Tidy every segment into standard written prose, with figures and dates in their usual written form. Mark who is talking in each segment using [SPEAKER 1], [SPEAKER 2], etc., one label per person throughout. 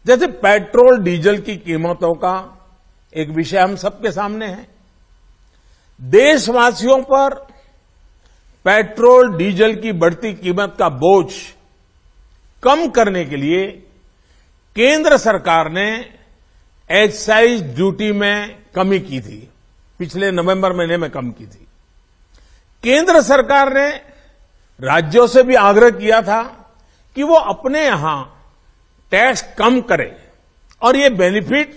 [SPEAKER 1] जैसे petrol diesel की कीमतों का एक विषय हम सबके सामने है। देशवासियों पर पेट्रोल डीजल की बढ़ती कीमत का बोझ कम करने के लिए केंद्र सरकार ने एक्साइज ड्यूटी में कमी की थी। पिछले नवंबर महीने में कम की थी। केंद्र सरकार ने राज्यों से भी आग्रह किया था कि वो अपने यहां टैक्स कम करें और ये बेनिफिट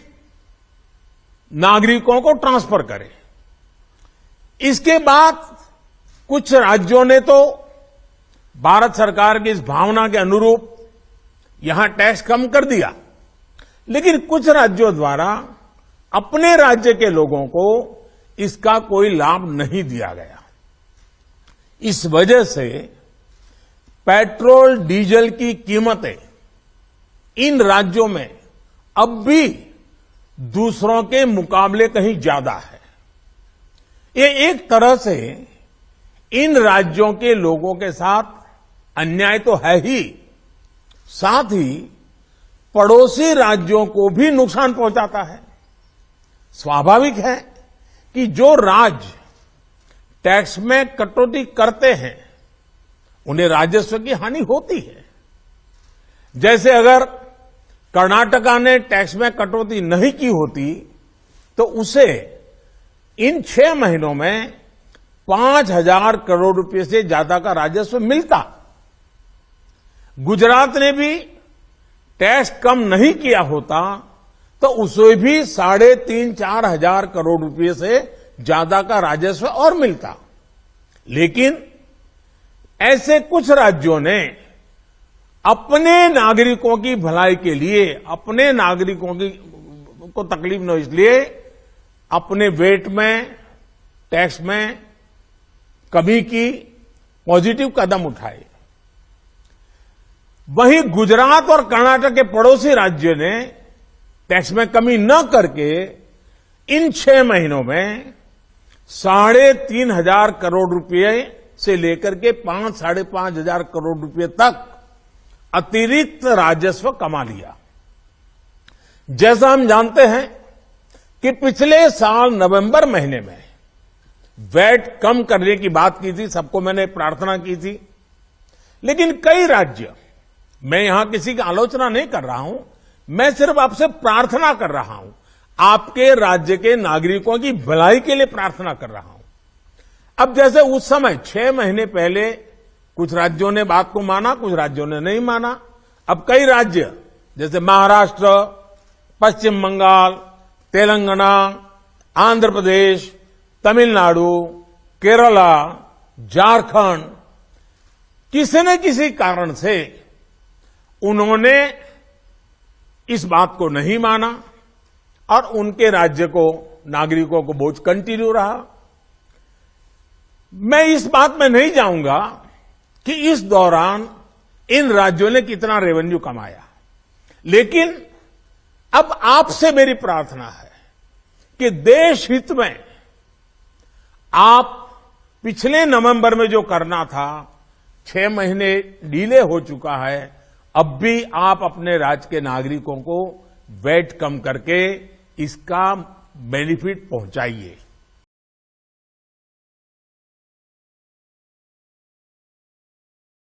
[SPEAKER 1] नागरिकों को ट्रांसफर करें। इसके बाद कुछ राज्यों ने तो भारत सरकार की इस भावना के अनुरूप यहां टैक्स कम कर दिया, लेकिन कुछ राज्यों द्वारा अपने राज्य के लोगों को इसका कोई लाभ नहीं दिया गया। इस वजह से पेट्रोल डीजल की कीमतें इन राज्यों में अब भी दूसरों के मुकाबले कहीं ज्यादा है। ये एक तरह से इन राज्यों के लोगों के साथ अन्याय तो है ही, साथ ही पड़ोसी राज्यों को भी नुकसान पहुंचाता है। स्वाभाविक है कि जो राज्य टैक्स में कटौती करते हैं उन्हें राजस्व की हानि होती है। जैसे अगर कर्नाटका ने टैक्स में कटौती नहीं की होती तो उसे इन 6 महीनों में 5,000 करोड़ रुपए से ज्यादा का राजस्व मिलता। गुजरात ने भी टैक्स कम नहीं किया होता तो उसे भी 3,500-4 हजार करोड़ रुपए से ज्यादा का राजस्व और मिलता। लेकिन ऐसे कुछ राज्यों ने अपने नागरिकों की भलाई के लिए, अपने नागरिकों को तकलीफ न हो इसलिए अपने वेट में, टैक्स में कमी की पॉजिटिव कदम उठाए। वहीं गुजरात और कर्नाटक के पड़ोसी राज्यों ने टैक्स में कमी न करके इन 6 महीनों में 3,500 करोड़ रुपए से लेकर के 5-5.5 हजार करोड़ रुपए तक अतिरिक्त राजस्व कमा लिया। जैसा हम जानते हैं कि पिछले साल नवंबर महीने में वैट कम करने की बात की थी, सबको मैंने प्रार्थना की थी, लेकिन कई राज्य, मैं यहां किसी की आलोचना नहीं कर रहा हूं, मैं सिर्फ आपसे प्रार्थना कर रहा हूं, आपके राज्य के नागरिकों की भलाई के लिए प्रार्थना कर रहा हूं। अब जैसे उस समय 6 महीने पहले कुछ राज्यों ने बात को माना, कुछ राज्यों ने नहीं माना। अब कई राज्य जैसे महाराष्ट्र, पश्चिम बंगाल, तेलंगाना, आंध्र प्रदेश, तमिलनाडु, केरला, झारखंड, किसी न किसी कारण से उन्होंने इस बात को नहीं माना और उनके राज्य को, नागरिकों को बोझ कंटिन्यू रहा। मैं इस बात में नहीं जाऊंगा कि इस दौरान इन राज्यों ने कितना रेवेन्यू कमाया, लेकिन अब आपसे मेरी प्रार्थना है कि देश हित में आप पिछले नवंबर में जो करना था, 6 महीने डिले हो चुका है, अब भी आप अपने राज्य के नागरिकों को वैट कम करके इसका बेनिफिट पहुंचाइए।